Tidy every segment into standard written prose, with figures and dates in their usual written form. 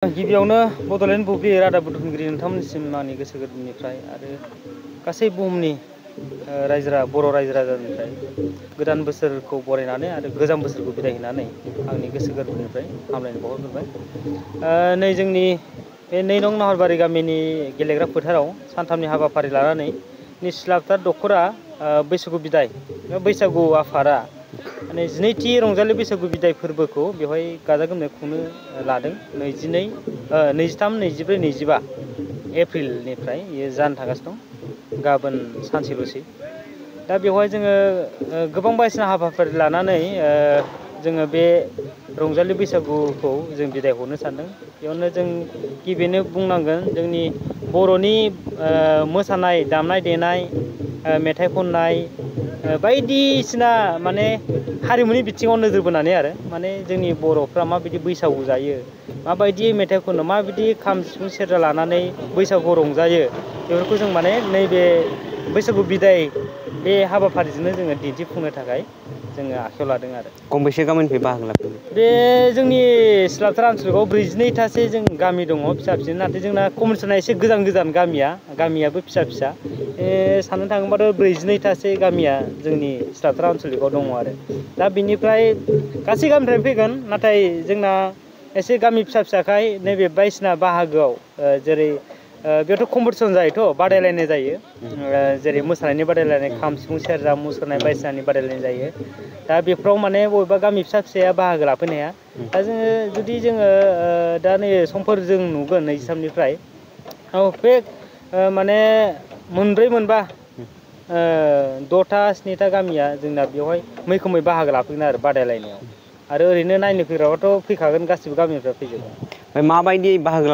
गिबियावनो बड'लेण्ड बुब्लि रादाब बुथुमगिरि नोंथांमोननिसिम आंनि गोसो गोरबोनिफ्राय आरो गासै बुहुमनि बर' रायजो राजानिफ्राय गोदान बोसोरखौ बरायनानै आरो गोजाम बोसोरखौ बिदाय होनानै आंनि गोसो गोरबोनिफ्राय हामलायनाय बावहरग्रोबाय। नै जोंनि बे 2 नं नाहरबारि गामिनि गेलेग्रा फोथाराव सानथामनि हाबाफारि लानानै सिलाफोथार दख'रा बैसागु बिदाय बैसागु आफादा माने 12थि रंजालि बैसागु बिदाय फोरबोखौ बेवहाय गाजा गोमजायै खुंनो लादों। 23, 24, 25 एप्रिलनिफ्राय बेयो जानो थांगासिनो दं। गाबोन सानसेल'सै। दा बेवहाय जोङो गोबां बायदिसिना हाबाफारि लानानै जोङो बे रंजालि बैसागुखौ जों बिदाय हरनो सानदों। बेयावनो जों गिबियैनो बुंनांगोन जोंनि बर'नि मोसानाय, दामनाय देनाय, मेथाइ खननाय बायदिसिना माने हारिमुनि बिथिङाव नोजोर बोनानै आरो माने जोंनि बर'फ्रा माबायदि बैसागु जायो, माबायदि मेथाइ खनो, माबायदि खाम सिफुं सेरजा लानानै बैसागु रंजायो, बेफोरखौ जों माने नैबे बैसागु बिदाय बे हाबाफारिजोंनो जोङो दिन्थिफुंनो थाखाय जोङो आखायाव लादों आरो। गंबेसे गामिनिफ्राय बाहागो लाफैदों? बे जोंनि सिलाफोथार आनसलिकआव 42थासो जों गामि दङ फिसा फिसा। नाथाय जोंना कमिसना एसे गोजान गोजान गामियाबो फिसा फिसा। साननो थाङोबाथ' 42थासो गामिया जोंनि सिलाफोथार आनसलिकआव दङ आरो। दा बिनिफ्राय गासै गामिनिफ्रायनो फैगोन, नाथाय जोंना एसे गामि फिसा फिसाखाय नैबे बायदिसिना बाहागोआव जेरै बेयावथ' कम्पिटिसन जायोथ', बादायलायनाय जायो। जेरै मोसानायनि बादायलायनाय, खाम सिफुं सेरजा मुसुरनाय बायदिसिनानि बादायलायनाय जायो। दा बेफ्राव माने बबेबा गामि फिसा फिसाया बाहागो लाफैनो हाया। दा जुदि जोङो दा नै समफोर जों नुगोन 23निफ्राय बे माने 4, 5, 6, 7 गामिया जोंना बेवहाय मैखोमै बाहागो लाफैगोन आरो बादायलायनायाव। आरो ओरैनो नायनो फैग्राबाथ' फैखागोन, गासिबो गामिनिफ्राय फैजोबगोन। ओमफ्राय माबायदि बाहागो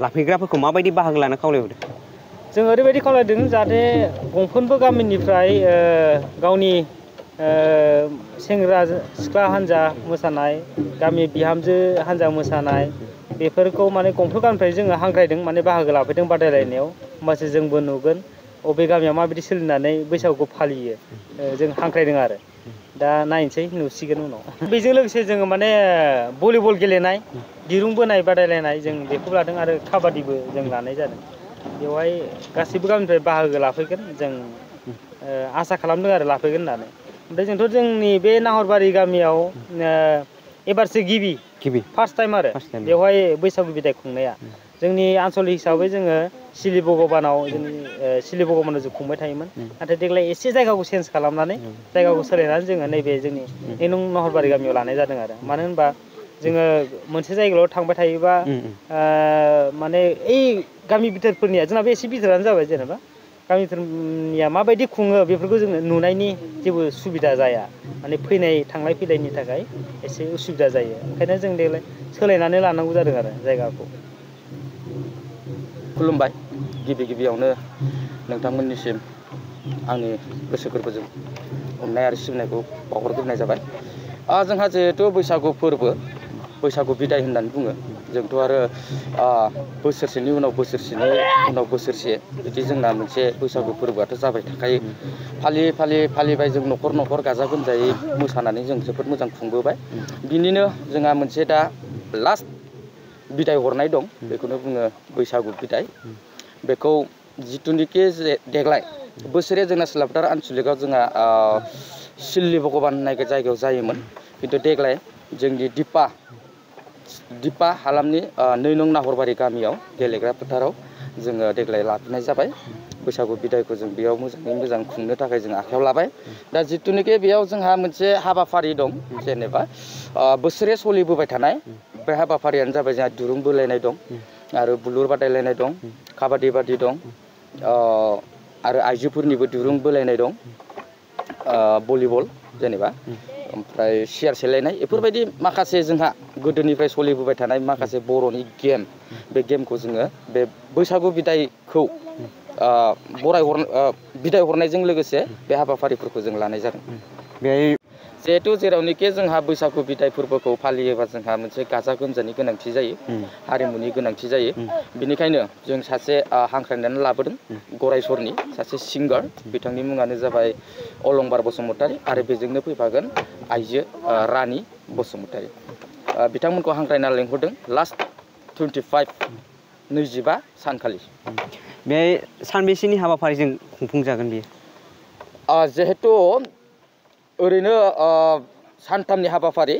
लाफैग्राफोरखौ माबायदि बाहागो लानो खावलायहरदों? जों ओरैबायदि खावलायदों जाहाथे गंफ्रोमबो गामिनिफ्राय गावनि सेंग्रा सिख्ला हान्जा मोसानाय, गामि बिहामजो हान्जा मोसानाय, बेफोरखौ माने गंफ्रोम गामिनिफ्राय जोङो हांख्रायदों, माने बाहागो लाफैदों बादायलायनायाव। होमबासो जोंबो नुगोन बबे गामियाव माबायदि सोलिनानै बैसागुखौ फालियो, जों हांख्रायदों आरो। दा नायनोसै, नुसिगोन उनाव। बेजों लोगोसे जोङो माने भलिबल गेलेनाय, दिरुं बोनाय बादायलायनाय जों बेखौ लादों आरो काबादिबो जों लानाय जादों। बेवहाय गासैबो गामिनिफ्राय बाहागो लाफैगोन जों आसा खालामदों आरो लाफैगोन होननानै। ओमफ्राय जोंथ' जोंनि बे नाहरबारि गामियाव एबारसो गिबि फार्स्ट टाइम आरो बेवहाय बैसागु बिदाय खुंनाया। जोंनि आनसलिक हिसाबै जोङो सिलि भगबानाव जों खुंबाय थायोमोन। नाथाय देग्लाय एसे जायगाखौ चेन्ज खालामनानै, जायगाखौ सोलायनानै जोङो नैबे जोंनि 2 नं नाहरबारि गामियाव लानाय जादों आरो। मानो होनबा जोङो मोनसे जायगायावल' थांबाय थायोबा माने ओइ गामि बिथोरफोरनिया जोंनाबो एसे बिथोरानो जाबाय, जेनेबा गामि बिथोरनिया माबायदि खुङो बेफोरखौ जोङो नुनायनि जेबो सुबिदा जाया। माने फैनाय थांलाय फैलायनि थाखाय एसे उसुबिदा जायो। ओंखायनो जों देग्लाय सोलायनानै लानांगौ जादों आरो जायगाखौ। खुलुमबाय। गिबियावनो नोंथांमोननिसिम आंनि गोसो गोरबोजों अननाय आरो सिबिनायखौ बावहरग्रोनाय जाबाय। जोंहा जिहेथु बैसागु फोरबो, बैसागु बिदाय होननानै बुङो। जोंथ' आरो बोसोरसेनि उनाव बोसोरसे बिदि जोंना मोनसे बैसागु फोरबोआथ' जाबाय थाखायो। फालिबाय जों न'खर न'खर गाजा गोमजायै मोसानानै जों जोबोद मोजां खुंबोबाय। बिनिनो जोंहा मोनसे दा लास्ट बिदाय हरनाय दं, बेखौनो बुङो बैसागु बिदाय। बेखौ जिथुनिखि देग्लाय बोसोरे जोंना सिलाफोथार आनसलिकआव जोंहा सिल्लि भगबान होननाय जायगायाव जायोमोन। खिन्थु देग्लाय जोंनि दिपा हालामनि 2 नं नाहरबारि गामियाव गेलेग्रा फोथाराव जोङो देग्लाय लाफिननाय जाबाय। बैसागु बिदायखौ जों बेयाव मोजाङै मोजां खुंनो थाखाय जों आखायाव लाबाय। दा जिथुनिखि बेयाव जोंहा मोनसे हाबाफारि दं, जेनेबा बोसोरे सोलिबोबाय थानाय बे हाबाफारियानो जाबाय जोंहा दुरुं बोलायनाय दं, आरो बुलुर बादायलायनाय दं, काबादि बादि दं, आरो आइजोफोरनिबो दुरुं बोलायनाय दं, भलिबल जेनेबा, ओमफ्राय सियार सेलायनाय, बेफोरबायदि माखासे जोंहा गोदोनिफ्राय सोलिबोबाय थानाय माखासे बर'नि गेम, बे गेमखौ जोङो बे बैसागु बिदायखौ बिदाय हरनायजों लोगोसे बे हाबाफारिफोरखौ जों लानाय जादों। जिहेथु जेरावनोखि जोंहा बैसागु बिदाय फोरबोखौ फालियोबा जोंहा मोनसे गाजा गोमजानि गोनांथि जायो, हारिमुनि गोनांथि जायो। बेनिखायनो जों सासे हांख्रायनानै लाबोदों, गरायसरनि सासे सिंगार, बिथांनि मुङानो जाबाय अलंबार बसुमतारी, आरो बेजोंनो फैफागोन आइजो रानि बसुमतारी। बिथांमोनखौ हांख्रायना लेंहरदों लास्ट 25 25 सानखालि बे सानबेसेनि हाबाफारिजों खुंफुंजागोन बेयो जिहेतु ओरैनो सानथामनि हाबाफारि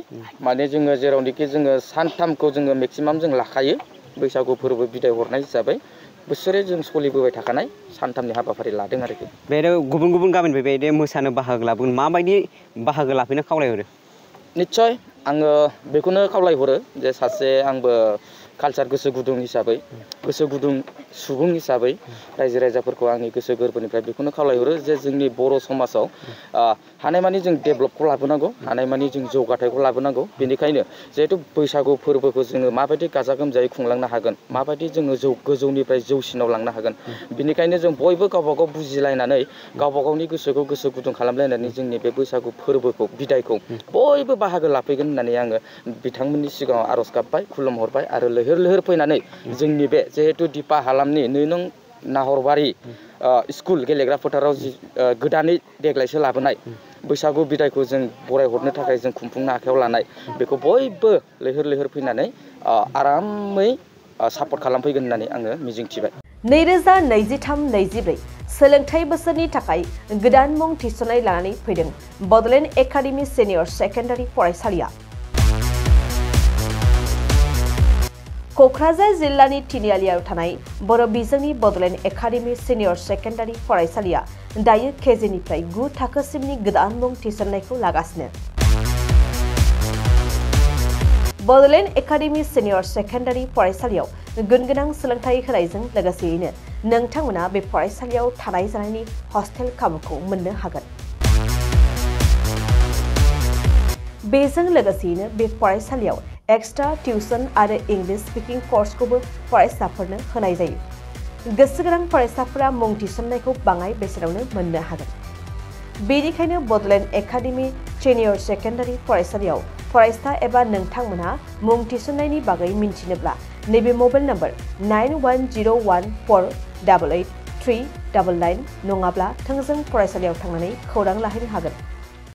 माने जोङो जेरावनोखि जोङो सानथामखौ जोङो मेक्सिमाम जों लाखायो बैसागु फोरबो बिदाय हरनाय हिसाबै बोसोरे जों सोलिबोबाय थाखानाय सानथामनि हाबाफारि लादों आरोखि बे गुबुन गुबुन गामिनिफ्राय बे मोसानो बाहागो लाबोगोन माबायदि बाहागो लाफैनो खावलायहरो निस्सय आङो बेखौनो खावलायहरो जे सासे आंबो कालचार गोसो गुदुं हिसाबै गोसो गुदुं सुबुं हिसाबै रायजो राजाफोरखौ आंनि गोसो गोरबोनिफ्राय बेखौनो खावलायहरो जे जोंनि बर' समाजाव हानायमानि जों डेभेलपखौ लाबोनांगौ हानायमानि जों जौगाथायखौ लाबोनांगौ बेनिखायनो जिहेतु बैसागु फोरबोखौ जोङो माबायदि गाजा गोमजायै खुंलांनो हागोन माबायदि जोङो गोजौनिफ्राय जौसिनाव लांनो हागोन बेनिखायनो जों बयबो गावबा गाव बुजिलायनानै गावबा गावनि गोसोखौ गोसो गुदुं खालामलायनानै जोंनि बे बैसागु फोरबोखौ बिदायखौ बयबो बाहागो लाफैगोन होननानै आङो बिथांमोननि सिगाङाव आर'ज गाबबाय खुलुमहरबाय आरो लैहोर लैहोर फैनानै जोंनि बे जिहेतु दिपा हालामनि 2 नं नाहरबारि स्कुल गेलेग्रा फोथाराव जि गोदानै देग्लायसो लाबोनाय बैसागु बिदायखौ जों बरायहरनो थाखाय जों खुंफुंनो आखायाव लानाय बेखौ बयबो लैहोर लैहोर फैनानै आरामै सापर्ट खालामफैगोन होननानै आङो मिजिंथिबाय 2023-24 सोलोंथाइ बोसोरनि थाखाय गोदान मुं थिसननाय लानानै फैदों बड'लेण्ड एकाडेमि सिनियर सेकेन्डारि फरायसालिया क'क्राझार जिल्लानि तिनिआलियाव थानाय बर' बिजोंनि बड'लेण्ड एकाडेमि सिनियर सेकेन्डारि फरायसालिया दायो केजिनिफ्राय 9 थाखोसिमनि गोदान मुं थिसननायखौ लागासिनो बड'लेण्ड एकाडेमि सिनियर सेकेन्डारि फरायसालियाव गुनगोनां सोलोंथाइ होनायजों लोगोसेयैनो नोंथांमोना बे फरायसालियाव थानाय जानायनि हस्टेल खाबुखौ मोननो हागोन बेजों लोगोसेयैनो बे फरायसालियाव एक्सट्रा टिउसन आरो इंलिश स्पिकिं कर्सखौबो फरायसाफोरनो होनाय जायो गोसो गोनां फरायसाफोरा मुं थिसननायखौ बाङाय बेसेनावनो मोननो हागोन बेनिखायनो बड'लेण्ड एकाडेमि सिनियर सेकेन्डारि फरायसालियाव फरायसा एबा नोंथांमोनहा मुं थिसननायनि बागै मिन्थिनोब्ला नैबे मबाइल नम्बर 9101488399 नङाब्ला थोंजों फरायसालियाव थांनानै खौरां लाहैनो हागोन